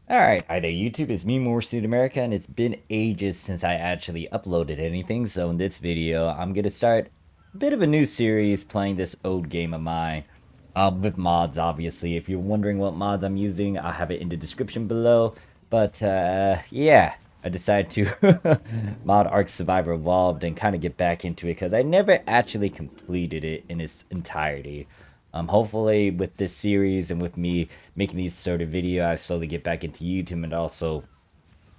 Alright, hi there YouTube, it's me Morphsuit America, and it's been ages since I actually uploaded anything, so in this video, I'm gonna start a bit of a new series playing this old game of mine. With mods, obviously. If you're wondering what mods I'm using, I'll have it in the description below. But, yeah, I decided to mod ARK Survival Evolved and kind of get back into it, because I never actually completed it in its entirety. Hopefully with this series and with me making these sort of video, I slowly get back into YouTube and also,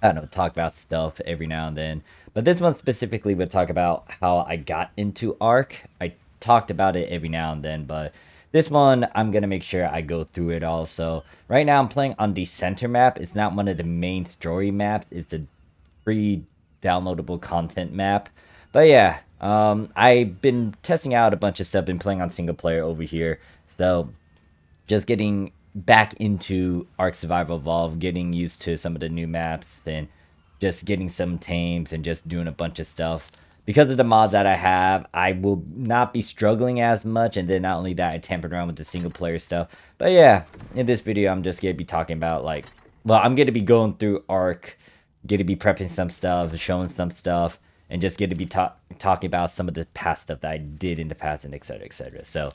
I don't know, talk about stuff every now and then. But this one specifically would talk about how I got into ARK. I talked about it every now and then, but this one, I'm going to make sure I go through it all. So right now I'm playing on the center map. It's not one of the main story maps. It's a free downloadable content map. But yeah, I've been testing out a bunch of stuff, been playing on single player over here. So just getting back into ARK Survival Evolved, getting used to some of the new maps, and just getting some tames and just doing a bunch of stuff. Because of the mods that I have, I will not be struggling as much, and then not only that, I tampered around with the single player stuff. But yeah, in this video, I'm just going to be talking about, like, well, I'm going to be going through ARK, going to be prepping some stuff, showing some stuff, and just going to be talking about some of the past stuff that I did in the past, and etc, etc. So,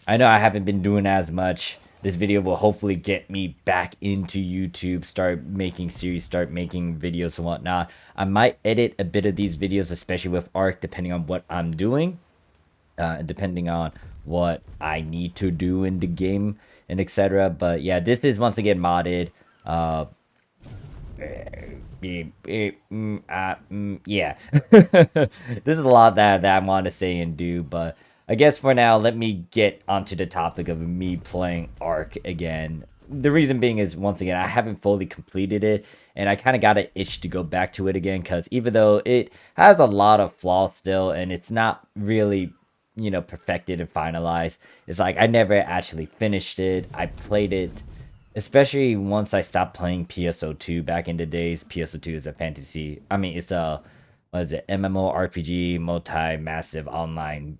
I know I haven't been doing as much. This video will hopefully get me back into YouTube, start making series, start making videos and whatnot. I might edit a bit of these videos, especially with ARK, depending on what I'm doing, depending on what I need to do in the game and etc. But yeah, this is once again modded. Yeah. This is a lot that I want to say and do, but I guess for now, let me get onto the topic of me playing ARK again. The reason being is, once again, I haven't fully completed it, and I kind of got an itch to go back to it again, because even though it has a lot of flaws still, and it's not really, perfected and finalized, it's like I never actually finished it. I played it, especially once I stopped playing PSO2 back in the days. PSO2 is a fantasy, I mean, it's a, what is it, MMORPG, multi-massive online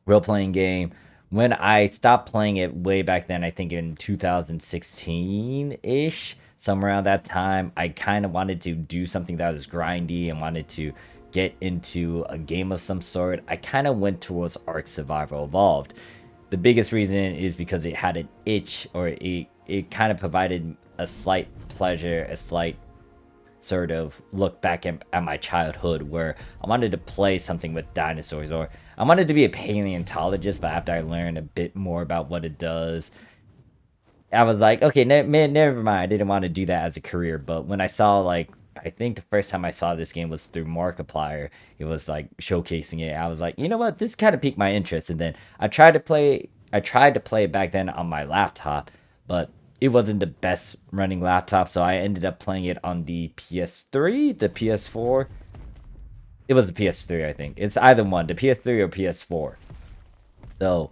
role-playing game. When I stopped playing it way back then, I think in 2016-ish, somewhere around that time, I kind of wanted to do something that was grindy and wanted to get into a game of some sort. I kind of went towards ARK Survival Evolved. The biggest reason is because it had an itch, or it kind of provided a slight pleasure, a slight sort of look back at my childhood, where I wanted to play something with dinosaurs, or I wanted to be a paleontologist, but after I learned a bit more about what it does, I was like, okay, never mind. I didn't want to do that as a career. But when I saw, like, I think the first time I saw this game was through Markiplier. It was like showcasing it. I was like, you know what? This kind of piqued my interest. And then I tried to play. I tried to play it back then on my laptop, but it wasn't the best running laptop. So I ended up playing it on the PS3, the PS4. It was the PS3, I think. It's either one, the PS3 or PS4. So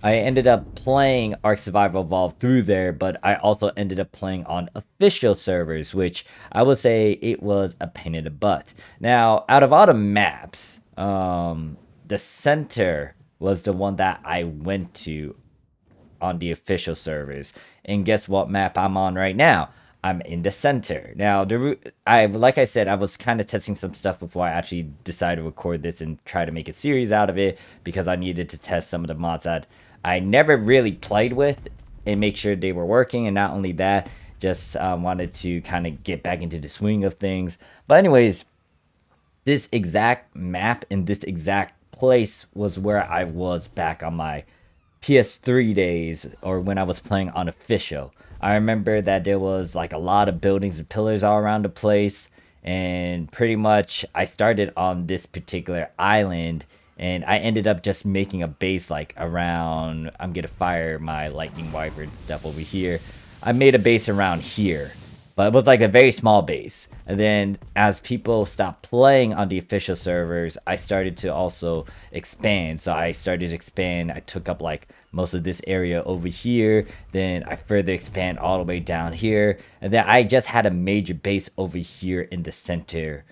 I ended up playing ARK Survival Evolved through there, but I also ended up playing on official servers, which I would say it was a pain in the butt. Now, out of all the maps, the center was the one that I went to on the official servers. And guess what map I'm on right now? I'm in the center. Now, like I said, I was kind of testing some stuff before I actually decided to record this and try to make a series out of it, because I needed to test some of the mods that I never really played with and make sure they were working. And not only that, just wanted to kind of get back into the swing of things. But anyways, this exact map in this exact place was where I was back on my PS3 days, or when I was playing on official. I remember that there was like a lot of buildings and pillars all around the place, and pretty much I started on this particular island, and I ended up just making a base like around, I'm gonna fire my lightning wyvern stuff over here. I made a base around here, but it was like a very small base. And then as people stopped playing on the official servers, I started to also expand. So I started to expand. I took up like most of this area over here. Then I further expand all the way down here. And then I just had a major base over here in the center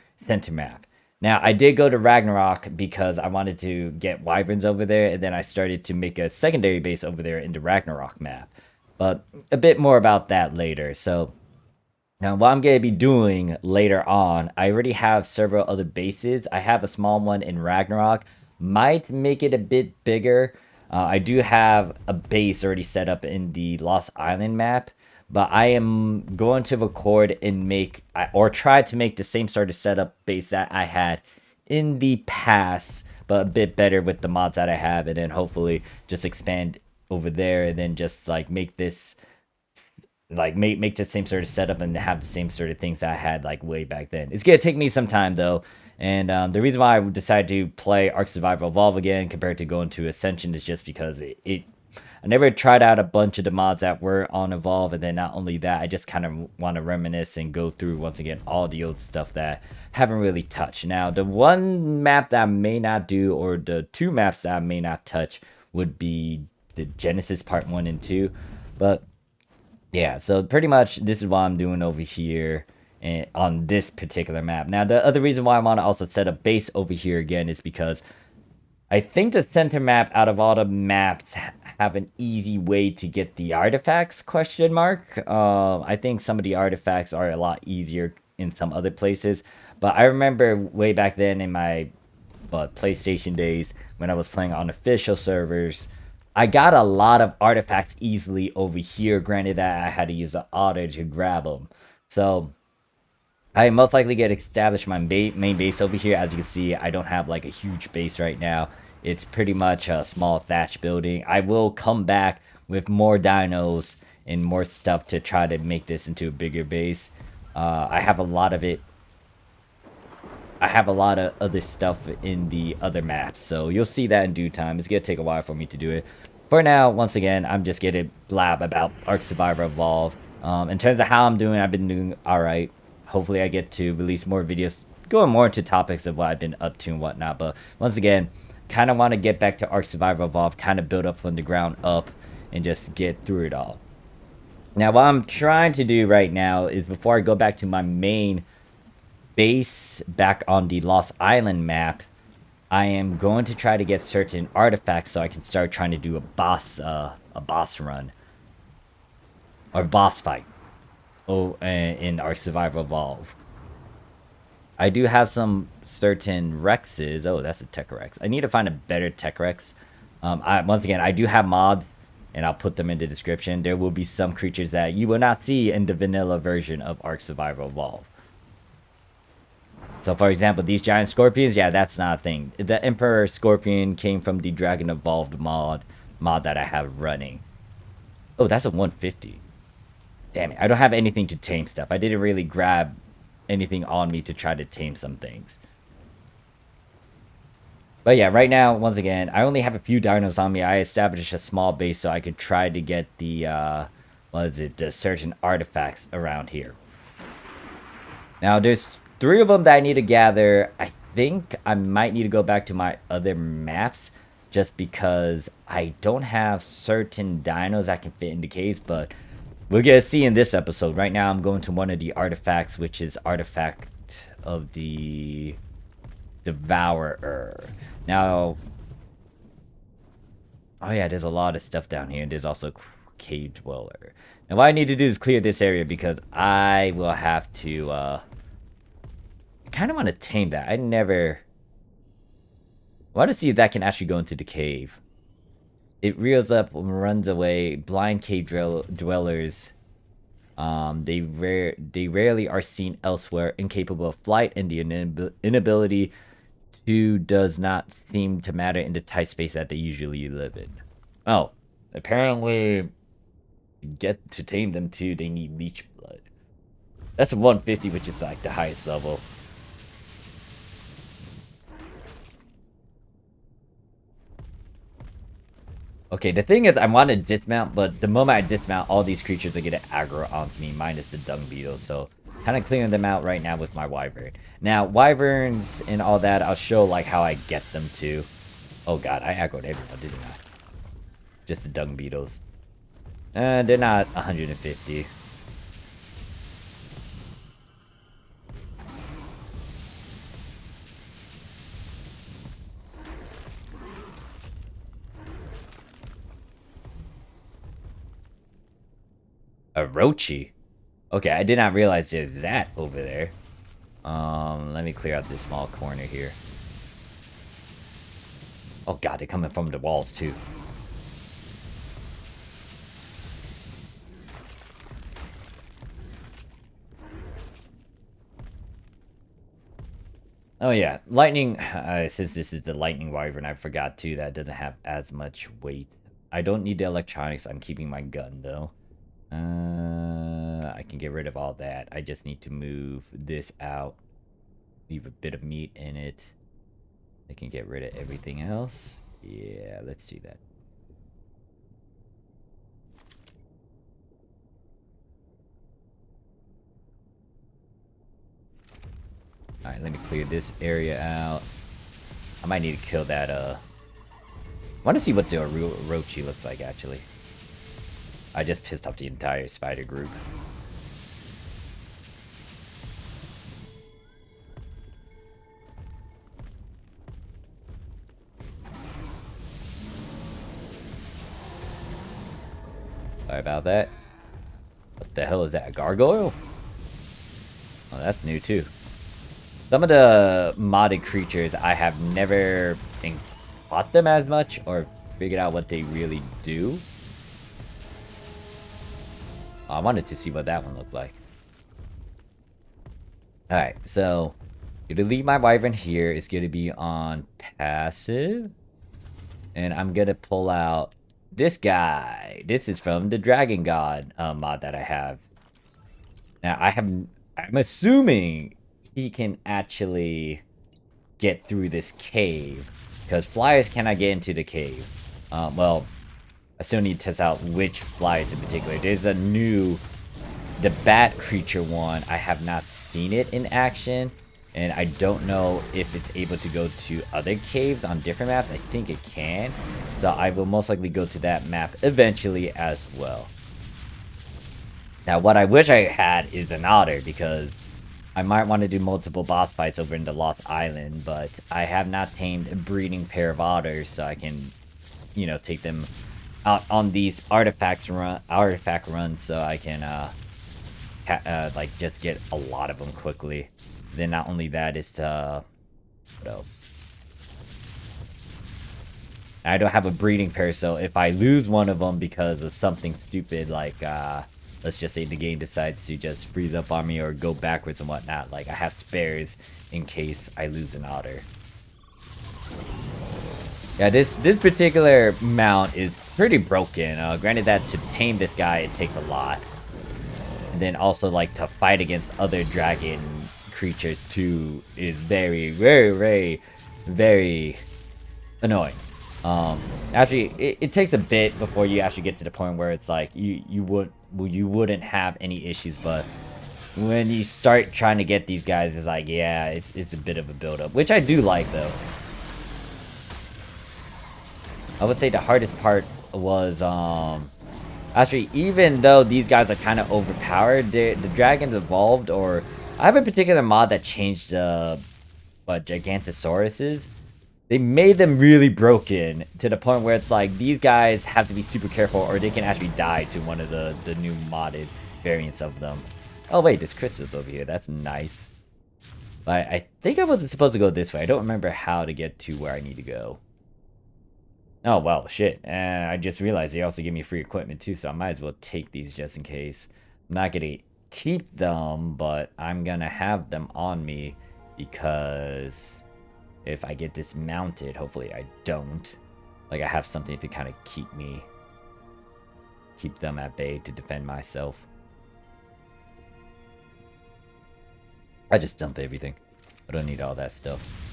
map. Now, I did go to Ragnarok because I wanted to get wyverns over there, and then I started to make a secondary base over there in the Ragnarok map. But a bit more about that later. So now, what I'm going to be doing later on, I already have several other bases. I have a small one in Ragnarok. Might make it a bit bigger. I do have a base already set up in the Lost Island map. But I am going to record and make, or try to make the same sort of setup base that I had in the past, but a bit better with the mods that I have. And then hopefully just expand over there and then just like make this like make the same sort of setup and have the same sort of things that I had like way back then. It's gonna take me some time though, and the reason why I decided to play ARK Survival Evolved again compared to going to Ascension is just because I never tried out a bunch of the mods that were on Evolve, and then not only that, I just kind of want to reminisce and go through once again all the old stuff that I haven't really touched. Now, the one map that I may not do, or the two maps that I may not touch, would be the Genesis Part 1 and 2, but yeah, so pretty much this is what I'm doing over here and on this particular map. Now, the other reason why I want to also set up base over here again is because I think the center map out of all the maps have an easy way to get the artifacts, question mark. I think some of the artifacts are a lot easier in some other places. But I remember way back then in my PlayStation days when I was playing on official servers, I got a lot of artifacts easily over here. Granted that I had to use the auto to grab them. So I most likely get established my main base over here. As you can see, I don't have like a huge base right now. It's pretty much a small thatch building. I will come back with more dinos and more stuff to try to make this into a bigger base. I have a lot of it. I have a lot of other stuff in the other maps, so you'll see that in due time. It's gonna take a while for me to do it. For now, once again, I'm just gonna blab about ARK Survival Evolved. In terms of how I'm doing, I've been doing alright. Hopefully I get to release more videos going more into topics of what I've been up to and whatnot. But once again, kind of want to get back to ARK Survival Evolved, kind of build up from the ground up and just get through it all. Now, what I'm trying to do right now is before I go back to my main base back on the Lost Island map, I am going to try to get certain artifacts so I can start trying to do a boss run or boss fight. In ARK Survival Evolved. I do have some certain Rexes. Oh, that's a Tech Rex. I need to find a better Tech Rex. Once again, I do have mods, and I'll put them in the description. There will be some creatures that you will not see in the vanilla version of ARK Survival Evolved. So, for example, these giant scorpions, yeah, that's not a thing. The Emperor Scorpion came from the Dragon Evolved mod that I have running. Oh, that's a 150. Damn it, I don't have anything to tame stuff. I didn't really grab anything on me to try to tame some things. But yeah, right now, once again, I only have a few dinos on me. I established a small base so I could try to get the, the certain artifacts around here. Now, there's 3 of them that I need to gather. I think I might need to go back to my other maps just because I don't have certain dinos that can fit in the caves, but we're gonna see in this episode. Right now, I'm going to one of the artifacts, which is artifact of the Devourer. Now, oh yeah, there's a lot of stuff down here. There's also Cave Dweller. And what I need to do is clear this area because I will have to. I kind of want to tame that. I want to see if that can actually go into the cave. It reels up and runs away. Blind cave dwellers. They rarely are seen elsewhere. Incapable of flight, and the inability to does not seem to matter in the tight space that they usually live in. Oh, apparently, get to tame them too. They need leech blood. That's a 150, which is like the highest level. Okay, the thing is, I want to dismount, but the moment I dismount, all these creatures are going to aggro onto me, minus the dung beetles. So, kind of clearing them out right now with my wyvern. Now, wyverns and all that, I'll show like how I get them to. Oh god, I aggroed everyone, didn't I? Just the dung beetles. They're not 150. roachy. Okay, I did not realize there's that over there. Let me clear out this small corner here. Oh god, they're coming from the walls too. Oh yeah, lightning, since this is the lightning wyvern, I forgot too, that doesn't have as much weight. I don't need the electronics, I'm keeping my gun though. I can get rid of all that. I just need to move this out. Leave a bit of meat in it. I can get rid of everything else. Yeah, let's do that. Alright, let me clear this area out. I might need to kill that, I want to see what the roachy looks like, actually. I just pissed off the entire spider group. Sorry about that. What the hell is that? A gargoyle? Oh, that's new too. Some of the modded creatures, I have never fought them as much or figured out what they really do. I wanted to see what that one looked like. Alright, so I'm gonna leave my wyvern here. It's gonna be on passive. And I'm gonna pull out this guy. This is from the Dragon God mod that I have. Now I'm assuming he can actually get through this cave, because flyers cannot get into the cave. Well, I still need to test out which flyers in particular. There's a new, the bat creature one. I have not seen it in action, and I don't know if it's able to go to other caves on different maps. I think it can, so I will most likely go to that map eventually as well. Now, what I wish I had is an otter, because I might want to do multiple boss fights over in the Lost Island, but I have not tamed a breeding pair of otters, so I can, you know, take them out on these artifact runs, so I can like just get a lot of them quickly. Then not only that, is what else? I don't have a breeding pair, so if I lose one of them because of something stupid, like let's just say the game decides to just freeze up on me or go backwards and whatnot, like I have spares in case I lose an otter. Yeah, this particular mount is pretty broken. Granted that to tame this guy, it takes a lot. And then also, like, to fight against other dragon creatures too is very, very, very, very annoying. Actually, it takes a bit before you actually get to the point where it's like you wouldn't have any issues, but when you start trying to get these guys, it's like, yeah, it's a bit of a build-up, which I do like though. I would say the hardest part was actually, even though these guys are kind of overpowered, the dragons evolved, or I have a particular mod that changed the Gigantosauruses. They made them really broken to the point where it's like these guys have to be super careful or they can actually die to one of the new modded variants of them. Oh wait, there's crystals over here. That's nice. But I think I wasn't supposed to go this way. I don't remember how to get to where I need to go. Oh, well, shit. I just realized they also give me free equipment too, so I might as well take these just in case. I'm not gonna keep them, but I'm gonna have them on me because if I get dismounted, hopefully I don't. Like, I have something to kind of keep them at bay to defend myself. I just dump everything. I don't need all that stuff.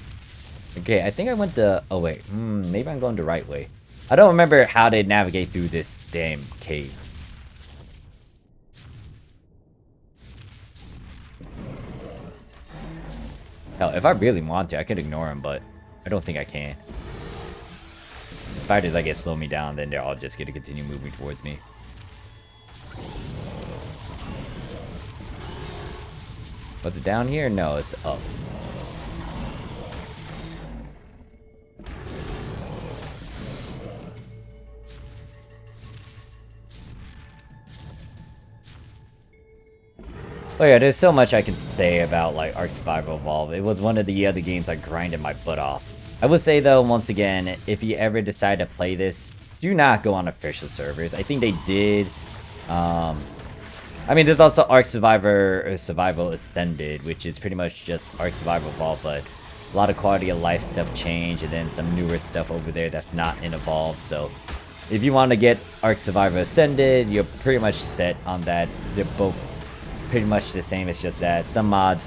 Okay, I think I went the... Oh, wait. Maybe I'm going the right way. I don't remember how to navigate through this damn cave. Hell, if I really want to, I could ignore them, but I don't think I can. The spiders, I guess, slow me down, then they're all just going to continue moving towards me. Was it down here? No, it's up. Oh yeah, there's so much I can say about like ARK Survival Evolved. It was one of the other games I grinded my butt off. I would say though, once again, if you ever decide to play this, do not go on official servers. I think they did. I mean, there's also ARK Survival Ascended, which is pretty much just ARK Survival Evolved, but a lot of quality of life stuff changed, and then some newer stuff over there that's not in Evolved. So if you want to get ARK Survival Ascended, you're pretty much set on that. They're both pretty much the same. It's just that some mods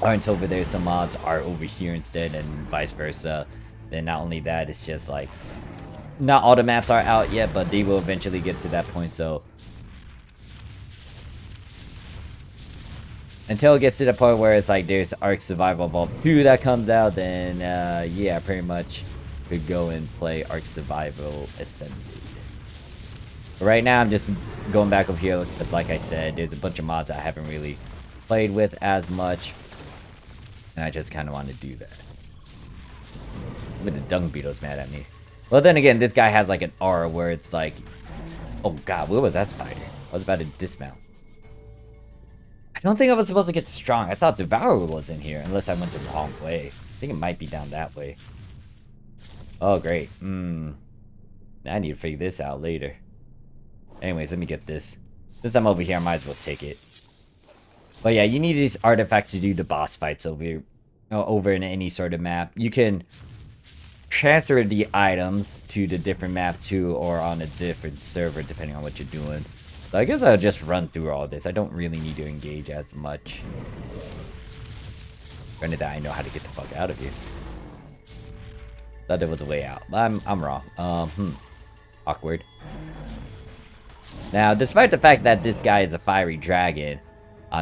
aren't over there, some mods are over here instead, and vice versa. Then not only that, it's just like not all the maps are out yet, but they will eventually get to that point. So until it gets to the point where it's like there's ARK Survival Evolved 2 that comes out, then yeah, pretty much could go and play ARK Survival Ascended. But right now I'm just going back over here because, like I said, there's a bunch of mods I haven't really played with as much, and I just kind of want to do that. But the dung beetle's mad at me. Well, then again, this guy has like an aura where it's like, oh god, where was that spider? I was about to dismount. I don't think I was supposed to get strong. I thought Devourer was in here, unless I went the wrong way. I think it might be down that way. Oh, great. I need to figure this out later. Anyways, let me get this. Since I'm over here, I might as well take it. But yeah, you need these artifacts to do the boss fights over in any sort of map. You can transfer the items to the different map too, or on a different server, depending on what you're doing. So I guess I'll just run through all this. I don't really need to engage as much. Granted that I know how to get the fuck out of here. Thought there was a way out, but I'm wrong. Awkward. Now, despite the fact that this guy is a fiery dragon,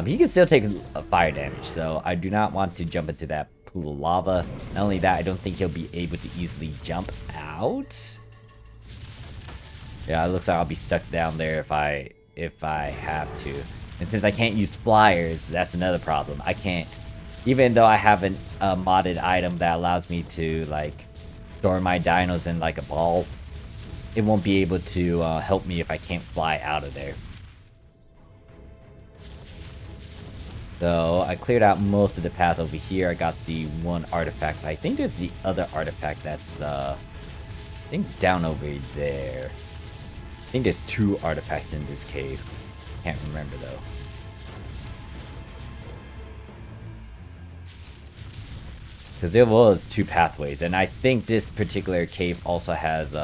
he can still take fire damage, so I do not want to jump into that pool of lava. Not only that, I don't think he'll be able to easily jump out. Yeah, it looks like I'll be stuck down there if I have to. And since I can't use flyers, that's another problem. I can't, even though I have a modded item that allows me to like store my dinos in like a ball, it won't be able to help me if I can't fly out of there. So I cleared out most of the path over here. I got the one artifact. I think there's the other artifact that's I think down over there. I think there's 2 artifacts in this cave. Can't remember though. Because there was 2 pathways, and I think this particular cave also has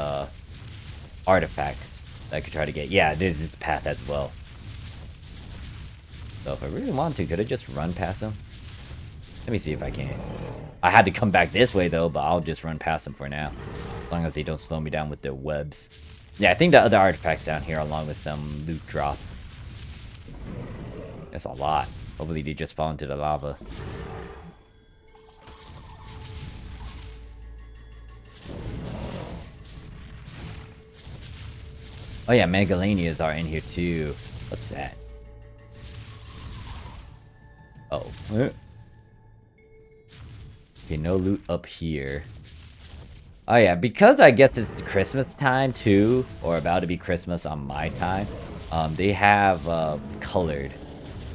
artifacts that I could try to get. Yeah, there's this path as well. So if I really want to, could I just run past them? Let me see if I can. I had to come back this way though, but I'll just run past them for now. As long as they don't slow me down with their webs. Yeah, I think the other artifacts down here along with some loot drop. That's a lot. Hopefully they just fall into the lava. Oh yeah, Megalanias are in here too. What's that? Oh. Okay, no loot up here. Oh yeah, because I guess it's Christmas time too, or about to be Christmas on my time, they have colored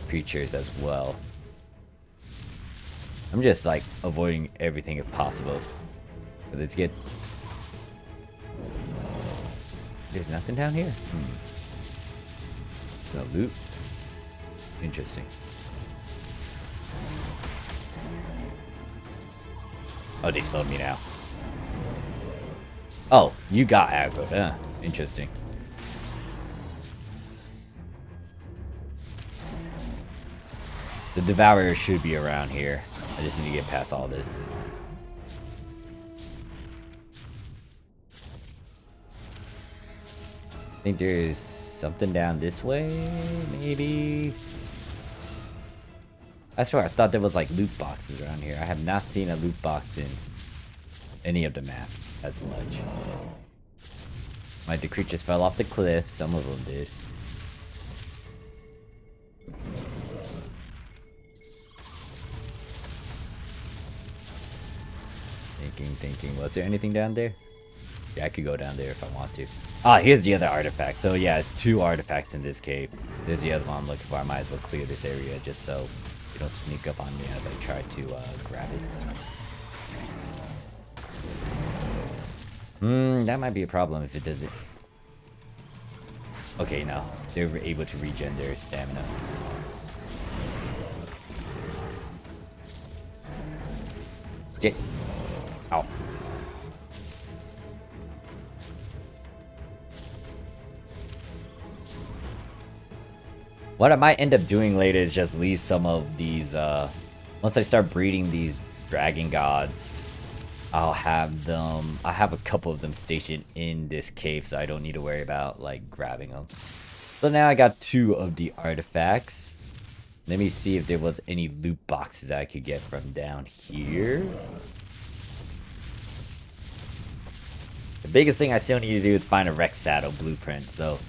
creatures as well. I'm just like avoiding everything if possible. Let's get... There's nothing down here? No loot? Interesting. Oh, they slowed me now. Oh, you got aggro. Interesting. The Devourer should be around here. I just need to get past all this. I think there's something down this way, maybe? I swear, I thought there was like loot boxes around here. I have not seen a loot box in any of the maps as much. Like the creatures fell off the cliff, some of them did. Thinking, was there anything down there? Yeah, I could go down there if I want to. Ah, here's the other artifact. So yeah, it's 2 artifacts in this cave. There's the other one I'm looking for. I might as well clear this area just so you don't sneak up on me as I try to grab it. That might be a problem if it does it. Okay, no. They were able to regen their stamina. Get. Ow. What I might end up doing later is just leave some of these, once I start breeding these dragon gods, I'll have a couple of them stationed in this cave so I don't need to worry about, like, grabbing them. So now I got 2 of the artifacts. Let me see if there was any loot boxes I could get from down here. The biggest thing I still need to do is find a Rex saddle blueprint. So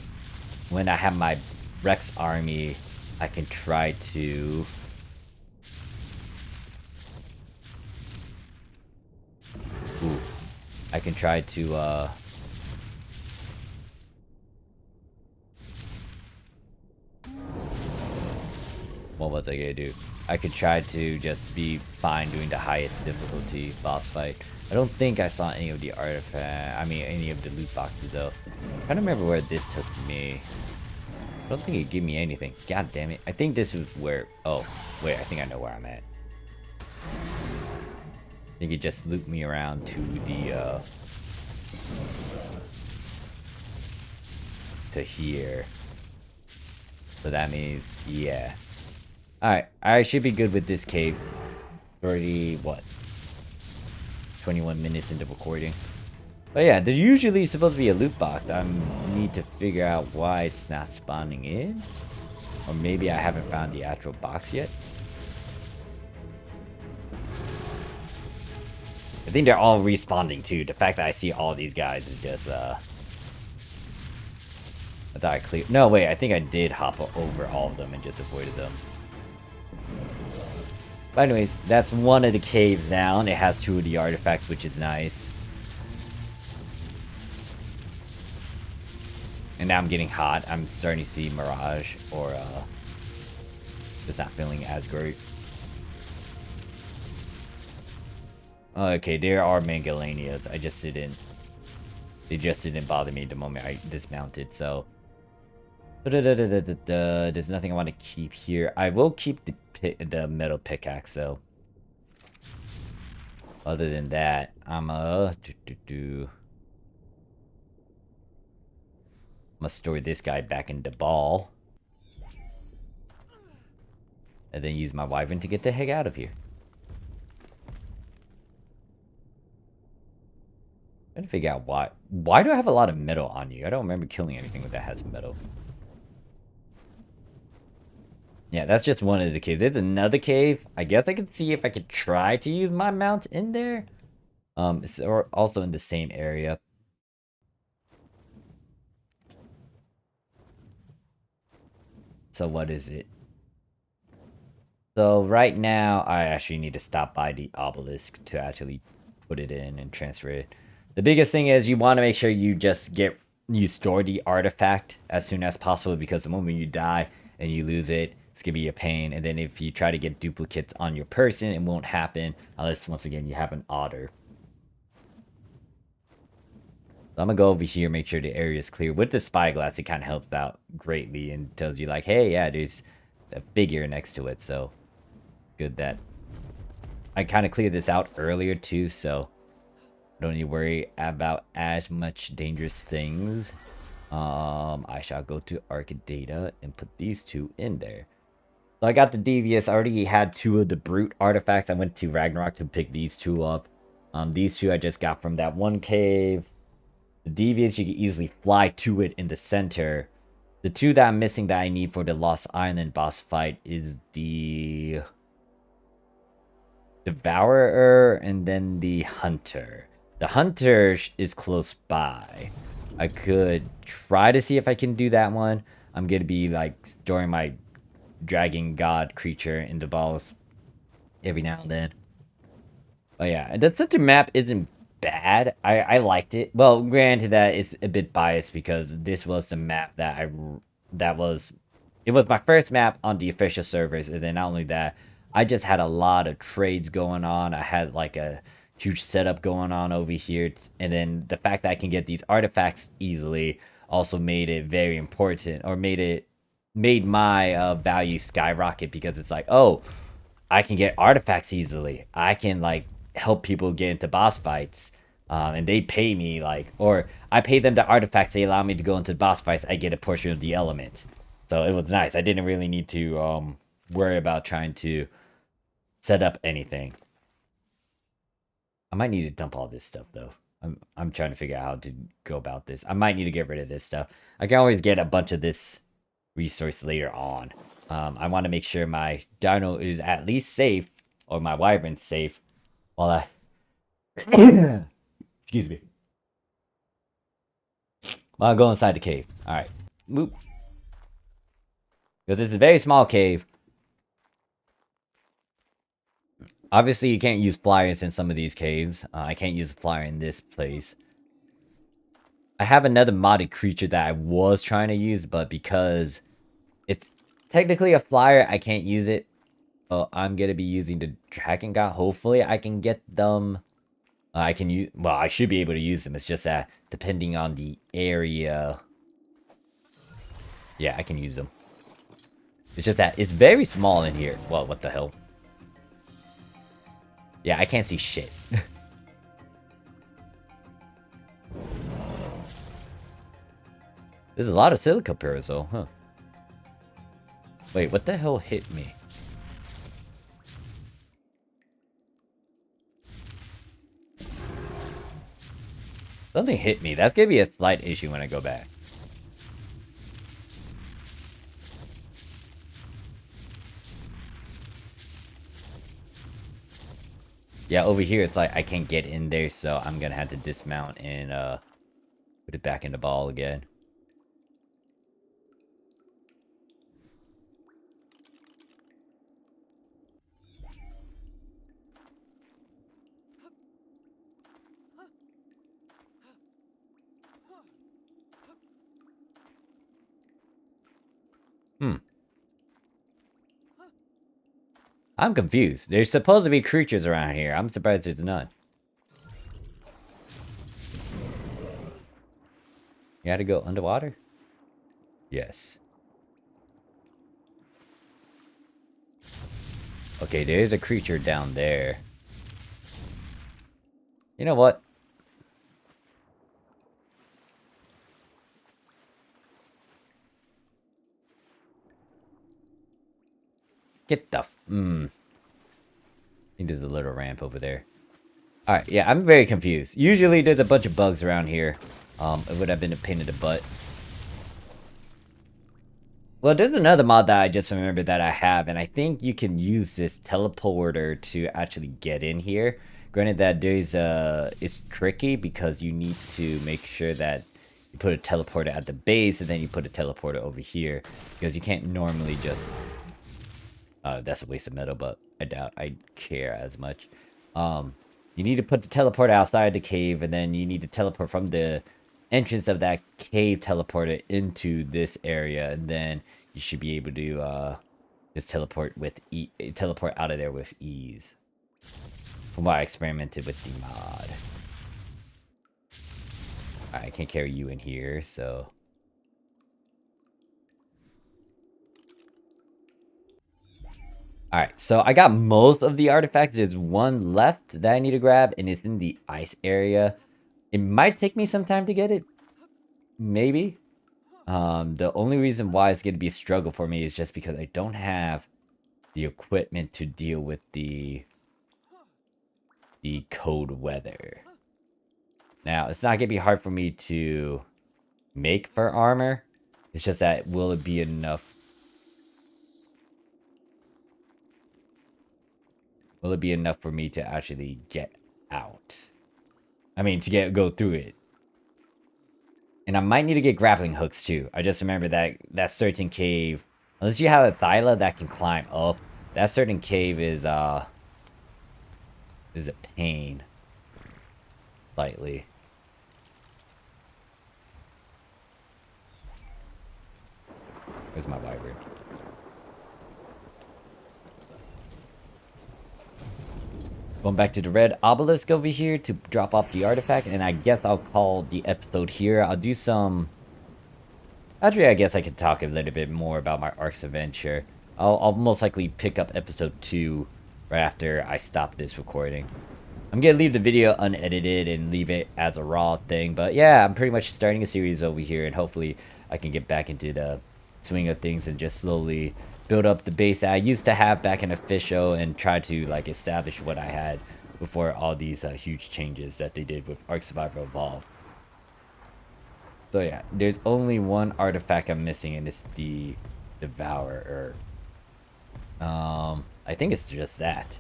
when I have my Rex army, I can try to... Ooh. I can try to, what was I gonna do? I could try to just be fine doing the highest difficulty boss fight. I don't think I saw any of the any of the loot boxes though. I'm trying to remember where this took me. I don't think it gave me anything. God damn it. I think this is where... Oh, wait. I think I know where I'm at. I think it just looped me around to the, to here. So that means... Yeah. Alright. I should be good with this cave. Already, what? 21 minutes into recording. But yeah, there's usually supposed to be a loot box. I need to figure out why it's not spawning in. Or maybe I haven't found the actual box yet. I think they're all respawning too. The fact that I see all these guys is just, I thought I cleared... No, wait, I think I did hop over all of them and just avoided them. But anyways, that's one of the caves down. It has 2 of the artifacts, which is nice. And now I'm getting hot. I'm starting to see Mirage, or just not feeling as great. Okay, there are Mangalanias. They just didn't bother me the moment I dismounted, so. There's nothing I want to keep here. I will keep the metal pickaxe, though. Other than that, I'm gonna store this guy back in the ball. And then use my wyvern to get the heck out of here. I'm trying to figure out why. Why do I have a lot of metal on you? I don't remember killing anything that has metal. Yeah, that's just one of the caves. There's another cave. I guess I could see if I could try to use my mount in there. It's also in the same area. So what is it? So right now, I actually need to stop by the obelisk to actually put it in and transfer it. The biggest thing is you want to make sure you store the artifact as soon as possible, because the moment you die and you lose it, it's gonna be a pain. And then if you try to get duplicates on your person, it won't happen unless, once again, you have an otter. So I'm gonna go over here, make sure the area is clear. With the SpyGlass, it kind of helps out greatly and tells you like, hey, yeah, there's a figure next to it. So good that I kind of cleared this out earlier too, so I don't need to worry about as much dangerous things. I shall go to ARK data and put these 2 in there. So I got the Devious. I already had 2 of the Brute artifacts. I went to Ragnarok to pick these 2 up. These 2 I just got from that one cave. The Devious, you can easily fly to it in the center. The 2 that I'm missing that I need for the Lost Island boss fight is the Devourer and then the Hunter. The Hunter is close by. I could try to see if I can do that one. I'm going to be like storing my dragon god creature in the balls every now and then. Oh yeah, the center map isn't bad. I liked it. Well, granted that it's a bit biased because this was the map that was it was my first map on the official servers, and then not only that, I just had a lot of trades going on. I had like a huge setup going on over here, and then the fact that I can get these artifacts easily also made it very important, or made my value skyrocket, because it's like, oh, I can get artifacts easily. I can like help people get into boss fights. And they pay me like, or I pay them the artifacts. They allow me to go into boss fights. I get a portion of the element. So it was nice. I didn't really need to worry about trying to set up anything. I might need to dump all this stuff though. I'm trying to figure out how to go about this. I might need to get rid of this stuff. I can always get a bunch of this resource later on. I want to make sure my dino is at least safe, or my wyvern's safe, while I excuse me, while I go inside the cave. All right, move. Because this is a very small cave. Obviously, you can't use flyers in some of these caves. I can't use a flyer in this place. I have another modded creature that I was trying to use, but because it's technically a flyer, I can't use it. Oh, I'm gonna be using the Dragon God. Hopefully, I can get them. I can use. Well, I should be able to use them. It's just that depending on the area. Yeah, I can use them. It's just that it's very small in here. Well, what the hell? Yeah, I can't see shit. There's a lot of silica pillars though, huh? Wait, what the hell hit me? Something hit me. That's gonna be a slight issue when I go back. Yeah, over here it's like I can't get in there, so I'm gonna have to dismount and put it back in the ball again. I'm confused. There's supposed to be creatures around here. I'm surprised there's none. You had to go underwater? Yes. Okay, there's a creature down there. You know what? Get the I think there's a little ramp over there. Alright, yeah, I'm very confused. Usually there's a bunch of bugs around here. It would have been a pain in the butt. Well, there's another mod that I just remembered that I have, and I think you can use this teleporter to actually get in here. Granted that there's it's tricky because you need to make sure that you put a teleporter at the base and then you put a teleporter over here, because you can't normally just that's a waste of metal, but I doubt I care as much. You need to put the teleporter outside the cave, and then you need to teleport from the entrance of that cave teleporter into this area, and then you should be able to just teleport out of there with ease. From what I experimented with the mod. I can't carry you in here, so. Alright, so I got most of the artifacts. There's one left that I need to grab, and it's in the ice area. It might take me some time to get it. Maybe. The only reason why it's going to be a struggle for me is just because I don't have the equipment to deal with the cold weather. Now, it's not going to be hard for me to make fur armor. It's just that, will it be enough? Will it be enough for me to actually get out? I mean, to go through it. And I might need to get grappling hooks too. I just remember that certain cave, unless you have a Thyla that can climb up, that certain cave is a pain. Slightly. Where's my wyvern? Going back to the red obelisk over here to drop off the artifact, and I guess I'll call the episode here. I'll do some... Actually, I guess I could talk a little bit more about my ARKs adventure. I'll most likely pick up episode 2 right after I stop this recording. I'm gonna leave the video unedited and leave it as a raw thing, but yeah, I'm pretty much starting a series over here, and hopefully I can get back into the swing of things and just slowly build up the base that I used to have back in Official and try to like establish what I had before all these huge changes that they did with ARK Survival Evolved. So yeah, there's only one artifact I'm missing, and it's the Devourer. I think it's just that.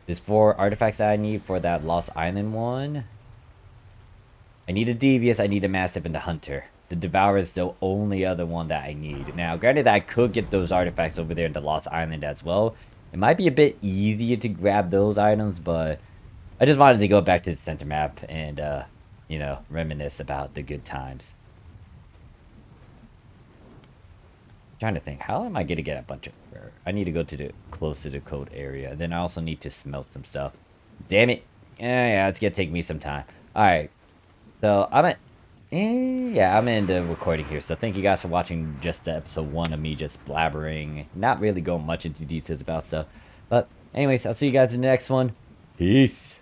There's 4 artifacts that I need for that Lost Island one. I need a Devious, I need a Massive, and a Hunter. The Devourer is the only other one that I need. Now, granted, I could get those artifacts over there in the Lost Island as well. It might be a bit easier to grab those items, but I just wanted to go back to the center map and, you know, reminisce about the good times. Trying to think, how am I gonna get a bunch of fur? I need to go to the close to the code area. Then I also need to smelt some stuff. Damn it. Yeah, it's gonna take me some time. Alright. So I'm at I'm in the recording here. So thank you guys for watching just the episode 1 of me just blabbering. Not really going much into details about stuff. But anyways, I'll see you guys in the next one. Peace.